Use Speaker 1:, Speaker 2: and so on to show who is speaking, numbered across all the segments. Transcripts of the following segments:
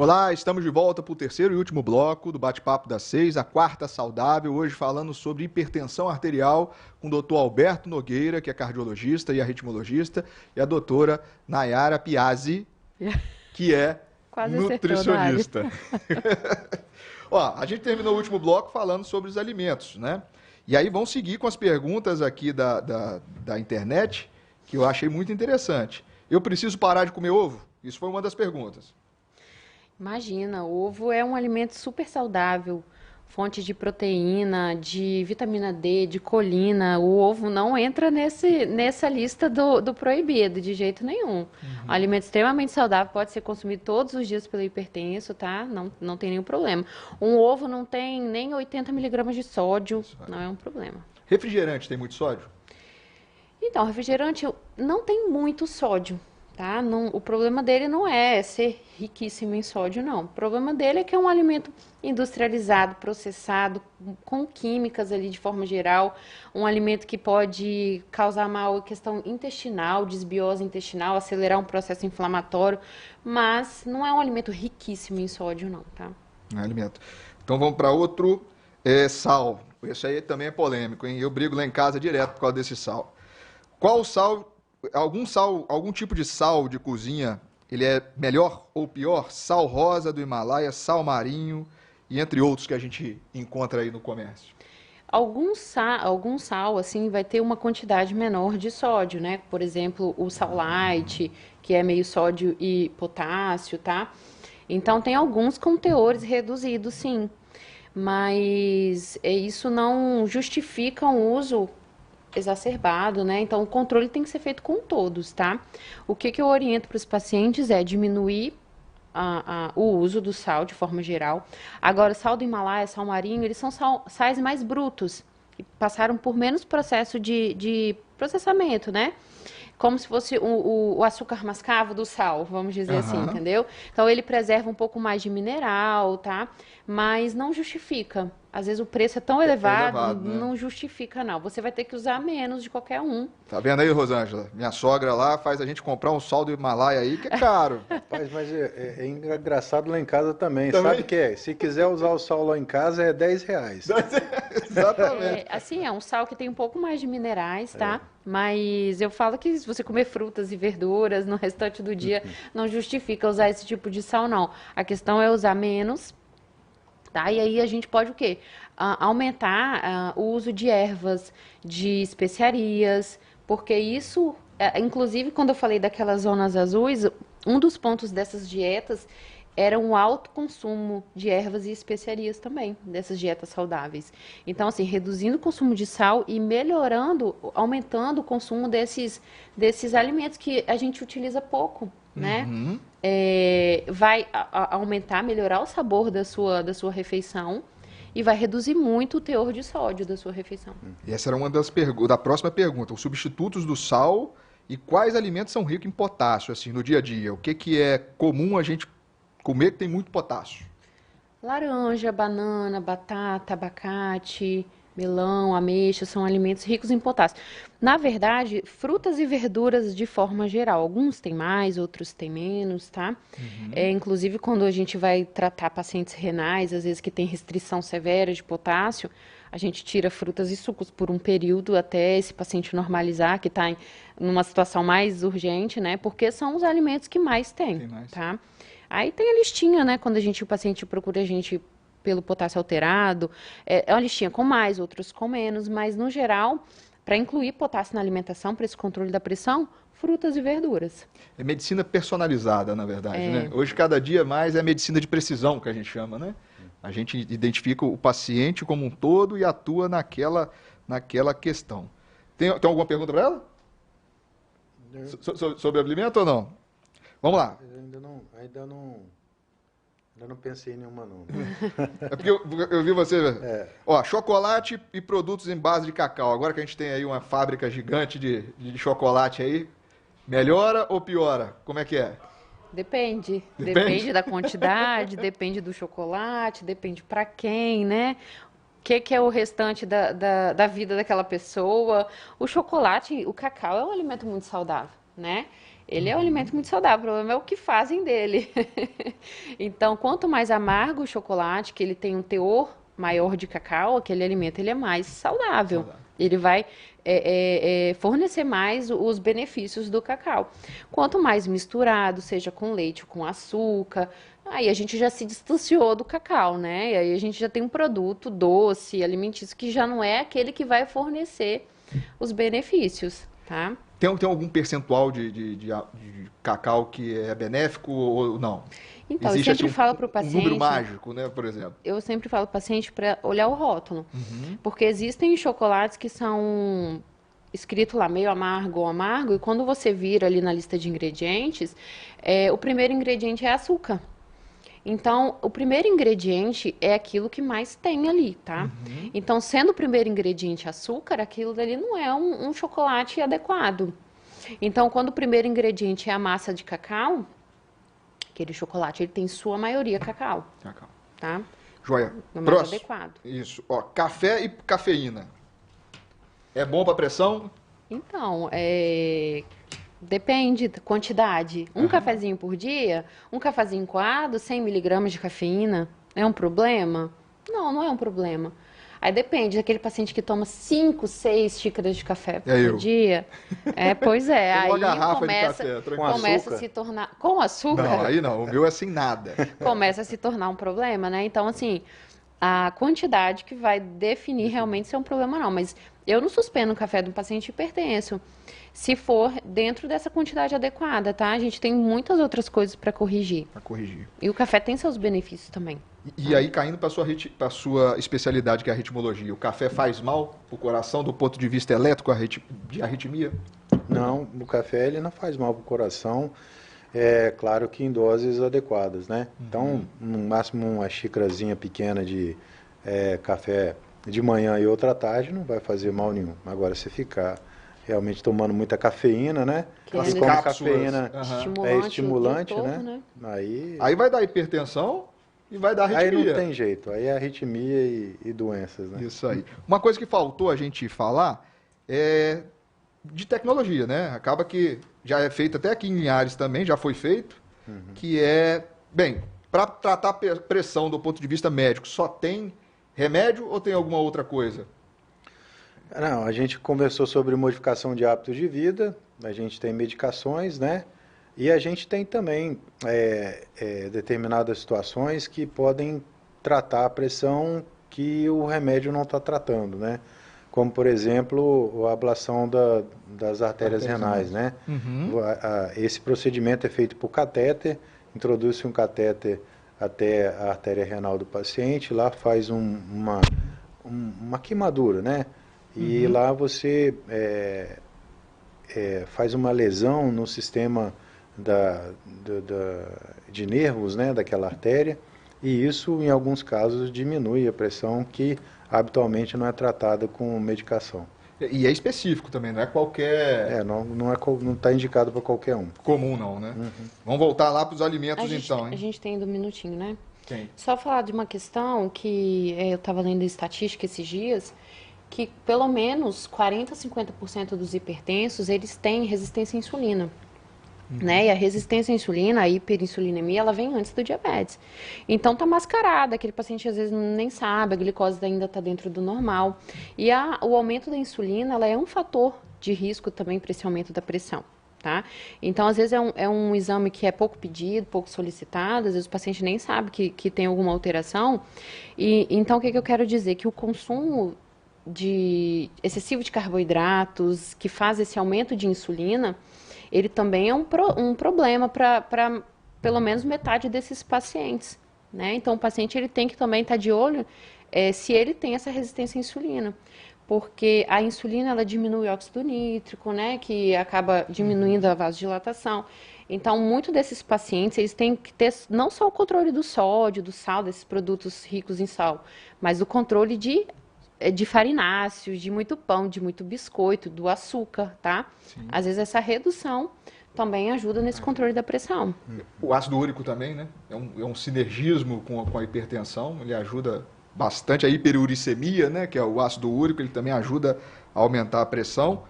Speaker 1: Olá, estamos de volta para o terceiro e último bloco do Bate-Papo das 6, a quarta saudável, hoje falando sobre hipertensão arterial com o doutor Alberto Nogueira, que é cardiologista e arritmologista, e a doutora Nayara Piazzi, que é
Speaker 2: Quase
Speaker 1: nutricionista. Ó, a gente terminou o último bloco falando sobre os alimentos, né? E aí vamos seguir com as perguntas aqui da internet, que eu achei muito interessante. Eu preciso parar de comer ovo? Isso foi uma das perguntas.
Speaker 2: Imagina, o ovo é um alimento super saudável, fonte de proteína, de vitamina D, de colina. O ovo não entra nessa lista do proibido, de jeito nenhum. Um alimento extremamente saudável, pode ser consumido todos os dias pelo hipertenso, tá? Não tem nenhum problema. Um ovo não tem nem 80 miligramas de sódio, não é um problema.
Speaker 1: Refrigerante tem muito sódio?
Speaker 2: Então, refrigerante não tem muito sódio. Tá? O problema dele não é ser riquíssimo em sódio, não. O problema dele é que é um alimento industrializado, processado, com químicas ali de forma geral, um alimento que pode causar mal questão intestinal, desbiose intestinal, acelerar um processo inflamatório, mas não é um alimento riquíssimo em sódio, não, tá?
Speaker 1: Não é alimento. Então vamos para outro, sal. Esse aí também é polêmico, hein? Eu brigo lá em casa direto por causa desse sal. Qual sal... Algum tipo de sal de cozinha, ele é melhor ou pior? Sal rosa do Himalaia, sal marinho e entre outros que a gente encontra aí no comércio.
Speaker 2: Algum sal, assim, vai ter uma quantidade menor de sódio, né? Por exemplo, o sal light, que é meio sódio e potássio, tá? Então, tem alguns com teores reduzidos, sim. Mas isso não justifica um uso exacerbado, né? Então, o controle tem que ser feito com todos, tá? O que eu oriento para os pacientes é diminuir o uso do sal de forma geral. Agora, sal do Himalaia, sal marinho, eles são sais mais brutos, que passaram por menos processo de processamento, né? Como se fosse o açúcar mascavo do sal, vamos dizer assim, entendeu? Então, ele preserva um pouco mais de mineral, tá? Mas não justifica. Às vezes o preço é tão elevado,
Speaker 1: Né?
Speaker 2: não justifica, não. Você vai ter que usar menos de qualquer um.
Speaker 1: Tá vendo aí, Rosângela? Minha sogra lá faz a gente comprar um sal do Himalaia aí, que é caro.
Speaker 3: Rapaz, mas é engraçado lá em casa também. Sabe o que é? Se quiser usar o sal lá em casa, é R$10.
Speaker 1: Exatamente.
Speaker 2: Assim, é um sal que tem um pouco mais de minerais, tá? Mas eu falo que se você comer frutas e verduras no restante do dia, não justifica usar esse tipo de sal, não. A questão é usar menos. Tá? E aí a gente pode o quê? Aumentar o uso de ervas, de especiarias, porque isso, inclusive quando eu falei daquelas zonas azuis, um dos pontos dessas dietas era um alto consumo de ervas e especiarias também, dessas dietas saudáveis. Então, assim, reduzindo o consumo de sal e melhorando, aumentando o consumo desses alimentos que a gente utiliza pouco, né? Vai aumentar, melhorar o sabor da sua refeição e vai reduzir muito o teor de sódio da sua refeição.
Speaker 1: E essa era uma da próxima pergunta. Os substitutos do sal e quais alimentos são ricos em potássio, assim, no dia a dia? O que é comum a gente comer que tem muito potássio?
Speaker 2: Laranja, banana, batata, abacate, melão, ameixa, são alimentos ricos em potássio. Na verdade, frutas e verduras de forma geral, alguns têm mais, outros têm menos, tá? Inclusive, quando a gente vai tratar pacientes renais, às vezes que tem restrição severa de potássio, a gente tira frutas e sucos por um período até esse paciente normalizar, que está numa situação mais urgente, né? Porque são os alimentos que mais tem, tá? Aí tem a listinha, né? Quando o paciente procura a gente pelo potássio alterado, é uma listinha com mais, outros com menos, mas no geral, para incluir potássio na alimentação, para esse controle da pressão, frutas e verduras.
Speaker 1: É medicina personalizada, na verdade, né? Hoje, cada dia mais, é medicina de precisão, que a gente chama, né? A gente identifica o paciente como um todo e atua naquela questão. Tem alguma pergunta para ela? Sobre alimento ou não? Vamos lá.
Speaker 3: Ainda não pensei em nenhuma, não.
Speaker 1: É porque eu vi você... Ó, chocolate e produtos em base de cacau. Agora que a gente tem aí uma fábrica gigante de chocolate aí, melhora ou piora? Como é que é?
Speaker 2: Depende. Depende da quantidade, depende do chocolate, depende para quem, né? O que é o restante da vida daquela pessoa. O chocolate, o cacau é um alimento muito saudável, né? Ele é um alimento muito saudável, o problema é o que fazem dele. Então, quanto mais amargo o chocolate, que ele tem um teor maior de cacau, aquele alimento ele é mais saudável. Ele vai fornecer mais os benefícios do cacau. Quanto mais misturado, seja com leite ou com açúcar, aí a gente já se distanciou do cacau, né? E aí a gente já tem um produto doce, alimentício, que já não é aquele que vai fornecer os benefícios, tá?
Speaker 1: Tem algum percentual de cacau que é benéfico ou não?
Speaker 2: Então,
Speaker 1: Existe
Speaker 2: eu sempre
Speaker 1: assim,
Speaker 2: falo para o
Speaker 1: um
Speaker 2: paciente...
Speaker 1: número mágico, né, por exemplo?
Speaker 2: Eu sempre falo para o paciente para olhar o rótulo. Porque existem chocolates que são escrito lá meio amargo ou amargo, e quando você vira ali na lista de ingredientes, o primeiro ingrediente é açúcar. Então, o primeiro ingrediente é aquilo que mais tem ali, tá? Então, sendo o primeiro ingrediente açúcar, aquilo dali não é um chocolate adequado. Então, quando o primeiro ingrediente é a massa de cacau, aquele chocolate, ele tem em sua maioria cacau, tá?
Speaker 1: Joia.
Speaker 2: É mais
Speaker 1: Próximo.
Speaker 2: adequado.
Speaker 1: Isso. Ó, café e cafeína. É bom para pressão?
Speaker 2: Então, depende da quantidade. Um cafezinho por dia, um cafezinho coado, 100 miligramas de cafeína, é um problema? Não, não é um problema. Aí depende daquele paciente que toma 5, 6 xícaras de café por dia. Pois é.
Speaker 1: Tem uma
Speaker 2: Aí
Speaker 1: garrafa
Speaker 2: começa,
Speaker 1: de café,
Speaker 2: começa a se tornar... Com açúcar?
Speaker 1: Não, aí não. O meu é sem nada.
Speaker 2: Começa a se tornar um problema, né? Então, assim, a quantidade que vai definir realmente se é um problema ou não. Mas eu não suspendo o café de um paciente hipertenso, se for dentro dessa quantidade adequada, tá? A gente tem muitas outras coisas para corrigir. E o café tem seus benefícios também.
Speaker 1: E aí, caindo para a sua especialidade, que é a ritmologia, o café faz mal para o coração do ponto de vista elétrico, de arritmia?
Speaker 3: Não, o café ele não faz mal para o coração, é claro que em doses adequadas, né? Então, no máximo uma xícarazinha pequena de café de manhã e outra à tarde não vai fazer mal nenhum. Agora, se ficar realmente tomando muita cafeína, né?
Speaker 2: Que
Speaker 3: E como a cafeína é estimulante,
Speaker 2: todo,
Speaker 3: né?
Speaker 1: Aí vai dar hipertensão e vai dar arritmia.
Speaker 3: Aí não tem jeito, aí é arritmia e doenças, né?
Speaker 1: Isso aí. Uma coisa que faltou a gente falar é de tecnologia, né? Acaba que já é feito até aqui em Linhares também, já foi feito, que é, bem, para tratar pressão do ponto de vista médico, só tem remédio ou tem alguma outra coisa?
Speaker 3: Não, a gente conversou sobre modificação de hábitos de vida, a gente tem medicações, né? E a gente tem também determinadas situações que podem tratar a pressão que o remédio não está tratando, né? Como, por exemplo, a ablação das artérias renais, né? Esse procedimento é feito por catéter, introduz-se um catéter até a artéria renal do paciente, lá faz uma queimadura, né? E lá você faz uma lesão no sistema de nervos, né, daquela artéria, e isso, em alguns casos, diminui a pressão que habitualmente não é tratada com medicação.
Speaker 1: E é específico também, não é qualquer...
Speaker 3: Não está indicado para qualquer um.
Speaker 1: Comum não, né? Vamos voltar lá para os alimentos então, hein?
Speaker 2: A gente tem ainda um minutinho, né?
Speaker 1: Tem.
Speaker 2: Só falar de uma questão que eu estava lendo em estatística esses dias, que pelo menos 40 a 50% dos hipertensos, eles têm resistência à insulina. Né? E a resistência à insulina, a hiperinsulinemia, ela vem antes do diabetes. Então tá mascarada, aquele paciente às vezes nem sabe, a glicose ainda está dentro do normal. E o aumento da insulina, ela é um fator de risco também para esse aumento da pressão. Tá? Então, às vezes é um exame que é pouco pedido, pouco solicitado, às vezes o paciente nem sabe que tem alguma alteração. Então, o que eu quero dizer? Que o consumo excessivo de carboidratos, que faz esse aumento de insulina, ele também é um problema para pelo menos metade desses pacientes, né? Então, o paciente ele tem que também estar de olho se ele tem essa resistência à insulina, porque a insulina ela diminui o óxido nítrico, né? Que acaba diminuindo a vasodilatação. Então, muitos desses pacientes, eles têm que ter não só o controle do sódio, do sal, desses produtos ricos em sal, mas o controle de farináceos, de muito pão, de muito biscoito, do açúcar, tá? Sim. Às vezes essa redução também ajuda nesse controle da pressão.
Speaker 1: O ácido úrico também, né? É um sinergismo com a hipertensão, ele ajuda bastante a hiperuricemia, né? Que é o ácido úrico, ele também ajuda a aumentar a pressão.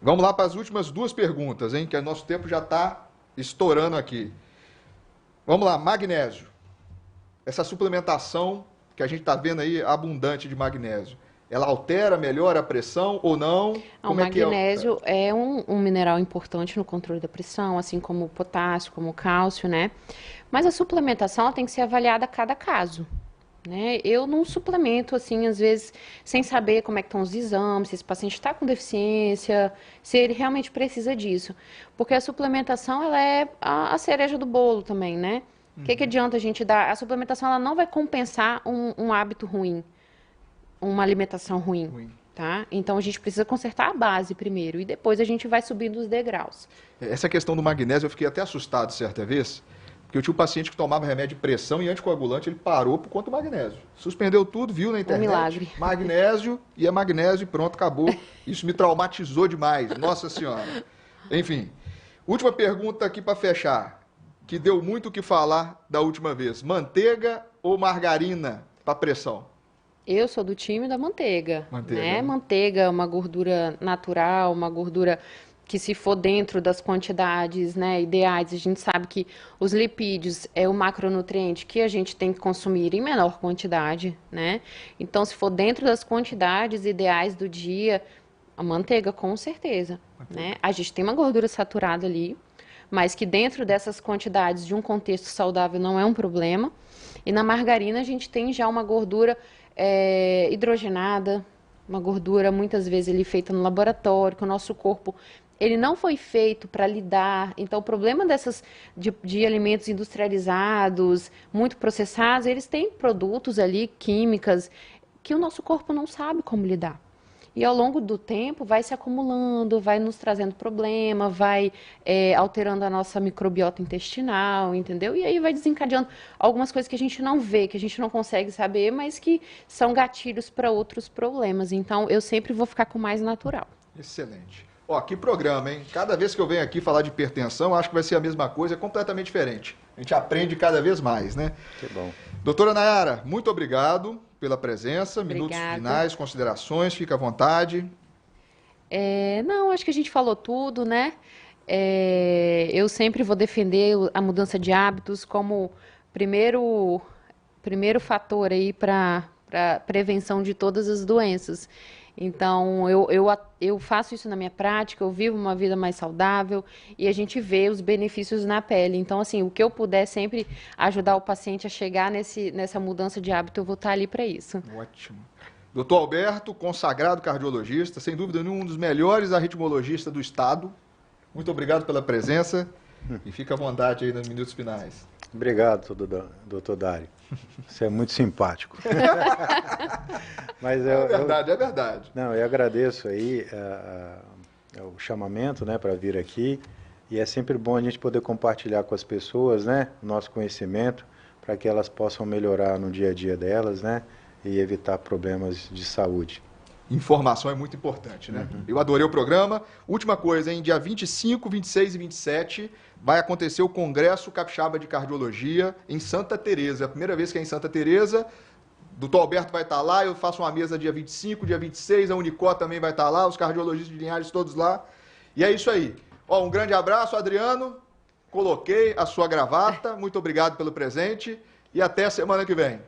Speaker 1: Vamos lá para as últimas duas perguntas, hein? Que o nosso tempo já está estourando aqui. Vamos lá, magnésio. Essa suplementação que a gente está vendo aí, abundante de magnésio, ela altera, melhora a pressão ou não?
Speaker 2: O magnésio é um mineral importante no controle da pressão, assim como o potássio, como o cálcio, né? Mas a suplementação ela tem que ser avaliada a cada caso, né? Eu não suplemento, assim, às vezes, sem saber como é que estão os exames, se esse paciente está com deficiência, se ele realmente precisa disso. Porque a suplementação, ela é a cereja do bolo também, né? O que adianta a gente dar? A suplementação, ela não vai compensar um hábito ruim, uma alimentação ruim, tá? Então, a gente precisa consertar a base primeiro e depois a gente vai subindo os degraus.
Speaker 1: Essa questão do magnésio, eu fiquei até assustado certa vez, porque eu tinha um paciente que tomava remédio de pressão e anticoagulante, ele parou por conta do magnésio. Suspendeu tudo, viu na internet.
Speaker 2: Milagre.
Speaker 1: Magnésio, e é magnésio e pronto, acabou. Isso me traumatizou demais, nossa senhora. Enfim, última pergunta aqui para fechar, que deu muito o que falar da última vez. Manteiga ou margarina para pressão?
Speaker 2: Eu sou do time da manteiga,
Speaker 1: Manteiga,
Speaker 2: né?
Speaker 1: né?
Speaker 2: Manteiga é uma gordura natural, uma gordura que se for dentro das quantidades, né, ideais, a gente sabe que os lipídios é o macronutriente que a gente tem que consumir em menor quantidade, né? Então, se for dentro das quantidades ideais do dia, a manteiga, com certeza, né? A gente tem uma gordura saturada ali, mas que dentro dessas quantidades de um contexto saudável não é um problema. E na margarina a gente tem já uma gordura hidrogenada, uma gordura muitas vezes ele feita no laboratório, que o nosso corpo ele não foi feito para lidar. Então, o problema de alimentos industrializados, muito processados, eles têm produtos ali, químicas, que o nosso corpo não sabe como lidar. E ao longo do tempo vai se acumulando, vai nos trazendo problema, vai alterando a nossa microbiota intestinal, entendeu? E aí vai desencadeando algumas coisas que a gente não vê, que a gente não consegue saber, mas que são gatilhos para outros problemas. Então, eu sempre vou ficar com o mais natural.
Speaker 1: Excelente. Ó, que programa, hein? Cada vez que eu venho aqui falar de hipertensão, acho que vai ser a mesma coisa, completamente diferente. A gente aprende cada vez mais, né?
Speaker 3: Que bom.
Speaker 1: Doutora Nayara, muito obrigado pela presença.
Speaker 2: Obrigada.
Speaker 1: Minutos finais, considerações, fica à vontade.
Speaker 2: Não, acho que a gente falou tudo, né? Eu sempre vou defender a mudança de hábitos como primeiro fator aí para prevenção de todas as doenças. Então, eu faço isso na minha prática, eu vivo uma vida mais saudável e a gente vê os benefícios na pele. Então, assim, o que eu puder sempre ajudar o paciente a chegar nessa mudança de hábito, eu vou estar ali para isso.
Speaker 1: Ótimo. Doutor Alberto, consagrado cardiologista, sem dúvida nenhuma, um dos melhores arritmologistas do estado. Muito obrigado pela presença e fica à vontade aí nos minutos finais.
Speaker 3: Obrigado, doutor Dário. Você é muito simpático. Mas
Speaker 1: É verdade, é verdade.
Speaker 3: Não, eu agradeço aí o chamamento, né, para vir aqui. E é sempre bom a gente poder compartilhar com as pessoas, né, o nosso conhecimento, para que elas possam melhorar no dia a dia delas, né, e evitar problemas de saúde.
Speaker 1: Informação é muito importante, né? Eu adorei o programa. Última coisa, hein? Dia 25, 26 e 27 vai acontecer o Congresso Capixaba de Cardiologia em Santa Teresa. É a primeira vez que é em Santa Teresa. Doutor Alberto vai estar lá, eu faço uma mesa dia 25, dia 26, a Unicó também vai estar lá, os cardiologistas de Linhares todos lá. E é isso aí. Ó, um grande abraço, Adriano. Coloquei a sua gravata. Muito obrigado pelo presente e até a semana que vem.